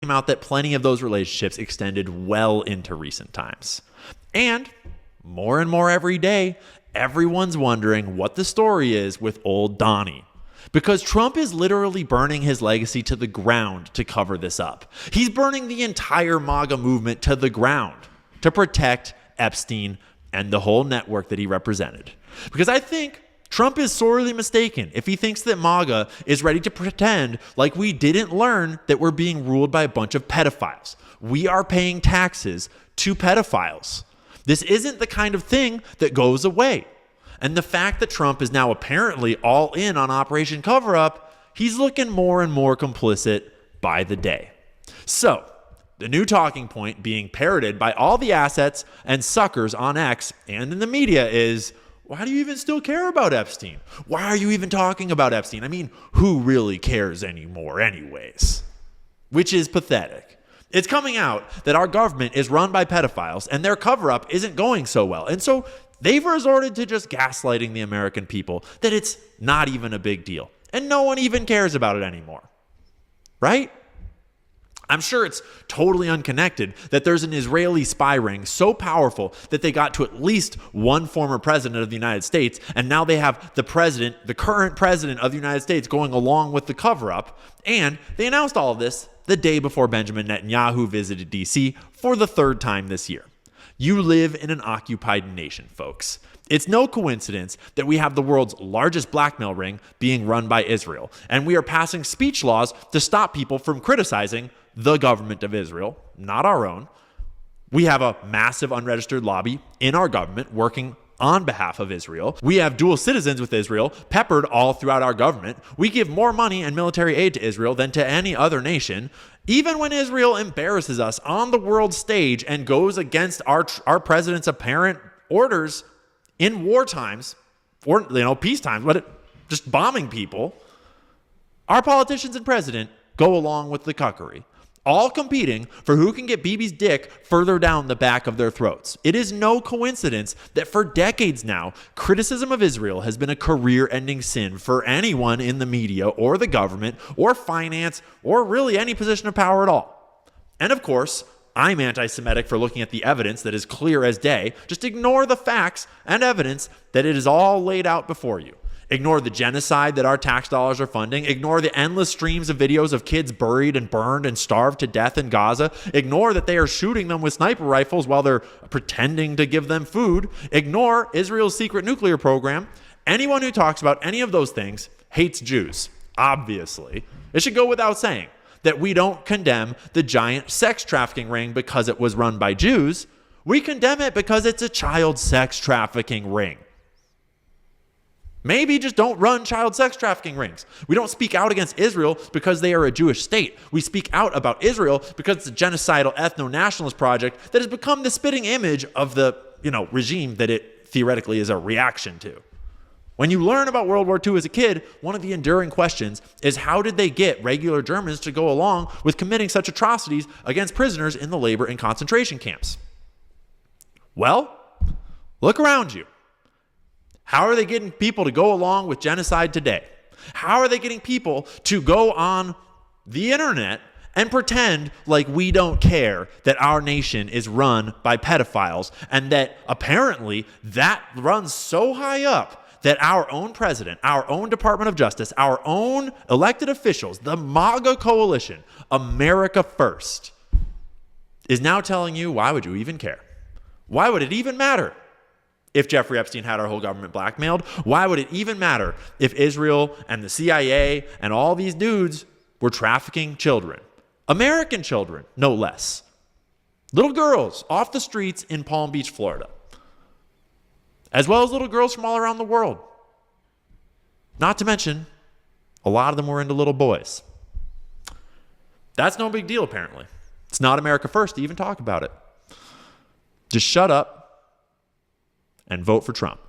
came out that plenty of those relationships extended well into recent times. And more every day, everyone's wondering what the story is with old Donnie. Because Trump is literally burning his legacy to the ground to cover this up. He's burning the entire MAGA movement to the ground to protect Epstein and the whole network that he represented. Because I think Trump is sorely mistaken if he thinks that MAGA is ready to pretend like we didn't learn that we're being ruled by a bunch of pedophiles. We are paying taxes to pedophiles. This isn't the kind of thing that goes away. And the fact that Trump is now apparently all in on Operation Cover-Up, he's looking more and more complicit by the day. So, the new talking point being parroted by all the assets and suckers on X and in the media is, why do you even still care about Epstein? Why are you even talking about Epstein? I mean, who really cares anymore anyways? Which is pathetic. It's coming out that our government is run by pedophiles and their cover-up isn't going so well. And so they've resorted to just gaslighting the American people that it's not even a big deal. And no one even cares about it anymore. Right? I'm sure it's totally unconnected that there's an Israeli spy ring so powerful that they got to at least one former president of the United States, and now they have the current president of the United States going along with the cover-up, and they announced all of this the day before Benjamin Netanyahu visited D.C. for the third time this year. You live in an occupied nation, folks. It's no coincidence that we have the world's largest blackmail ring being run by Israel, and we are passing speech laws to stop people from criticizing the government of Israel, not our own. We have a massive unregistered lobby in our government working on behalf of Israel. We have dual citizens with Israel peppered all throughout our government. We give more money and military aid to Israel than to any other nation. Even when Israel embarrasses us on the world stage and goes against our president's apparent orders in war times, or peace times, just bombing people, our politicians and president go along with the cuckery, all competing for who can get Bibi's dick further down the back of their throats. It is no coincidence that for decades now, criticism of Israel has been a career-ending sin for anyone in the media or the government or finance or really any position of power at all. And of course, I'm anti-Semitic for looking at the evidence that is clear as day. Just ignore the facts and evidence that it is all laid out before you. Ignore the genocide that our tax dollars are funding. Ignore the endless streams of videos of kids buried and burned and starved to death in Gaza. Ignore that they are shooting them with sniper rifles while they're pretending to give them food. Ignore Israel's secret nuclear program. Anyone who talks about any of those things hates Jews, obviously. It should go without saying that we don't condemn the giant sex trafficking ring because it was run by Jews. We condemn it because it's a child sex trafficking ring. Maybe just don't run child sex trafficking rings. We don't speak out against Israel because they are a Jewish state. We speak out about Israel because it's a genocidal ethno-nationalist project that has become the spitting image of the, regime that it theoretically is a reaction to. When you learn about World War II as a kid, one of the enduring questions is how did they get regular Germans to go along with committing such atrocities against prisoners in the labor and concentration camps? Well, look around you. How are they getting people to go along with genocide today? How are they getting people to go on the internet and pretend like we don't care that our nation is run by pedophiles and that apparently that runs so high up that our own president, our own Department of Justice, our own elected officials, the MAGA coalition, America First, is now telling you, why would you even care? Why would it even matter if Jeffrey Epstein had our whole government blackmailed? Why would it even matter if Israel and the CIA and all these dudes were trafficking children? American children, no less. Little girls off the streets in Palm Beach, Florida. As well as little girls from all around the world. Not to mention, a lot of them were into little boys. That's no big deal, apparently. It's not America First to even talk about it. Just shut up and vote for Trump.